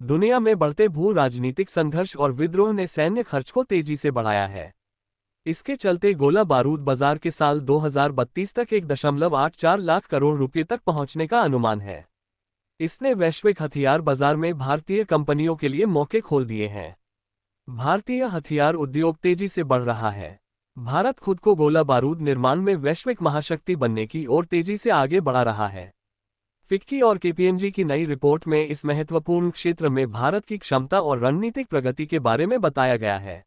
दुनिया में बढ़ते भू राजनीतिक संघर्ष और विद्रोह ने सैन्य खर्च को तेजी से बढ़ाया है। इसके चलते गोला बारूद बाजार के साल 2032 तक 1.84 लाख करोड़ रुपए तक पहुंचने का अनुमान है। इसने वैश्विक हथियार बाजार में भारतीय कंपनियों के लिए मौके खोल दिए हैं। भारतीय हथियार उद्योग तेजी से बढ़ रहा है। भारत खुद को गोला बारूद निर्माण में वैश्विक महाशक्ति बनने की ओर तेजी से आगे बढ़ा रहा है। फिक्की और केपीएमजी की नई रिपोर्ट में इस महत्वपूर्ण क्षेत्र में भारत की क्षमता और रणनीतिक प्रगति के बारे में बताया गया है।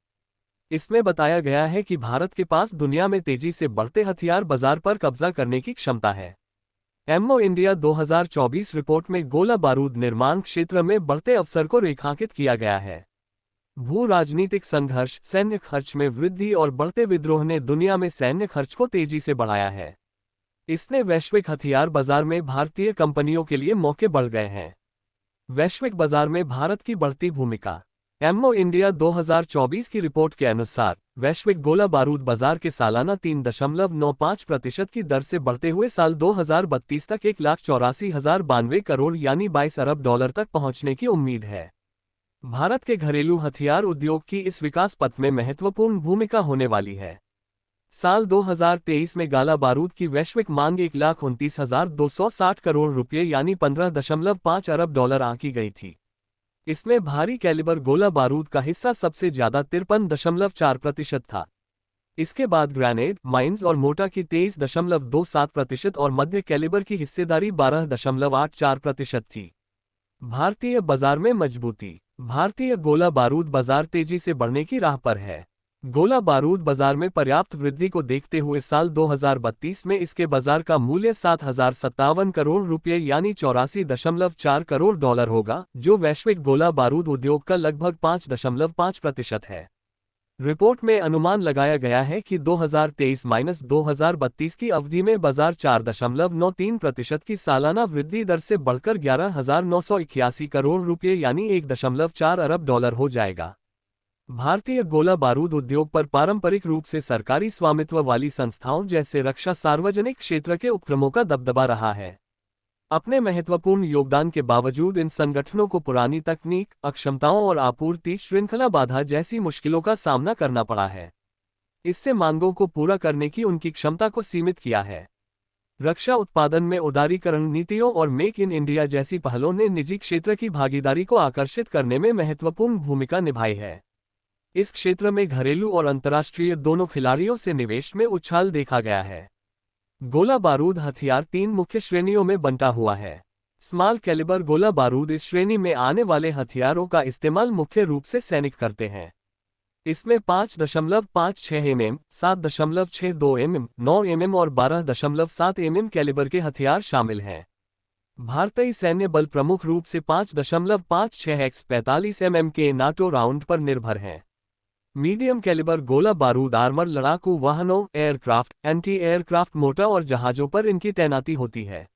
इसमें बताया गया है कि भारत के पास दुनिया में तेजी से बढ़ते हथियार बाजार पर कब्जा करने की क्षमता है। एमओ इंडिया 2024 रिपोर्ट में गोला बारूद निर्माण क्षेत्र में बढ़ते अवसर को रेखांकित किया गया है। भू राजनीतिक संघर्ष, सैन्य खर्च में वृद्धि और बढ़ते विद्रोह ने दुनिया में सैन्य खर्च को तेजी से बढ़ाया है। इसने वैश्विक हथियार बाजार में भारतीय कंपनियों के लिए मौके बढ़ गए हैं। वैश्विक बाजार में भारत की बढ़ती भूमिका। एमओ इंडिया 2024 की रिपोर्ट के अनुसार वैश्विक गोला बारूद बाजार के सालाना 3.95% की दर से बढ़ते हुए साल 2032 तक 1,84,092 करोड़ यानी 22 अरब डॉलर तक पहुंचने की उम्मीद है। भारत के घरेलू हथियार उद्योग की इस विकास पथ में महत्वपूर्ण भूमिका होने वाली है। साल 2023 में गोला बारूद की वैश्विक मांग 1,29,260 करोड़ रुपये यानी 15.5 अरब डॉलर आंकी गई थी। इसमें भारी कैलिबर गोला बारूद का हिस्सा सबसे ज्यादा 53.4% था। इसके बाद ग्रेनेड, माइंस और मोर्टार की 23.27% और मध्य कैलिबर की हिस्सेदारी 12.84% थी। भारतीय बाजार में मजबूती। भारतीय गोला बारूद बाजार तेजी से बढ़ने की राह पर है। गोला बारूद बाजार में पर्याप्त वृद्धि को देखते हुए साल 2032 में इसके बाजार का मूल्य 7,057 करोड़ रुपये यानी 84.4 करोड़ डॉलर होगा, जो वैश्विक गोला बारूद उद्योग का लगभग 5.5% है। रिपोर्ट में अनुमान लगाया गया है कि 2023-2032 की अवधि में बाजार 4.93% की सालाना वृद्धि दर से बढ़कर 11,981 करोड़ रुपये यानी 1.4 अरब डॉलर हो जाएगा। भारतीय गोला बारूद उद्योग पर पारंपरिक रूप से सरकारी स्वामित्व वाली संस्थाओं जैसे रक्षा सार्वजनिक क्षेत्र के उपक्रमों का दबदबा रहा है। अपने महत्वपूर्ण योगदान के बावजूद इन संगठनों को पुरानी तकनीक, अक्षमताओं और आपूर्ति श्रृंखला बाधा जैसी मुश्किलों का सामना करना पड़ा है। इससे मांगों को पूरा करने की उनकी क्षमता को सीमित किया है। रक्षा उत्पादन में उदारीकरण नीतियों और मेक इन इंडिया जैसी पहलों ने निजी क्षेत्र की भागीदारी को आकर्षित करने में महत्वपूर्ण भूमिका निभाई है। इस क्षेत्र में घरेलू और अंतर्राष्ट्रीय दोनों खिलाड़ियों से निवेश में उछाल देखा गया है। गोला बारूद हथियार 3 मुख्य श्रेणियों में बंटा हुआ है। स्मॉल कैलिबर गोला बारूद इस श्रेणी में आने वाले हथियारों का इस्तेमाल मुख्य रूप से सैनिक करते हैं। इसमें 5.56 mm, 7.62 mm, 9 mm और 12.7 mm कैलिबर के हथियार शामिल हैं। भारतीय सैन्य बल प्रमुख रूप से 5.56x 45 mm के नाटो राउंड पर निर्भर हैं। मीडियम कैलिबर गोला बारूद आर्मर लड़ाकू वाहनों, एयरक्राफ्ट, एंटी एयरक्राफ्ट मोटर और जहाजों पर इनकी तैनाती होती है।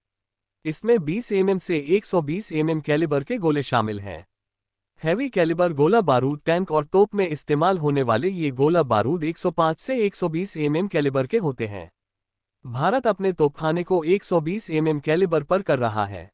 इसमें 20 mm से 120 mm कैलिबर के गोले शामिल हैं। हैवी कैलिबर गोला बारूद टैंक और तोप में इस्तेमाल होने वाले ये गोला बारूद 105 से 120 mm कैलिबर के होते हैं। भारत अपने तोपखाने को 120 mm कैलिबर पर कर रहा है।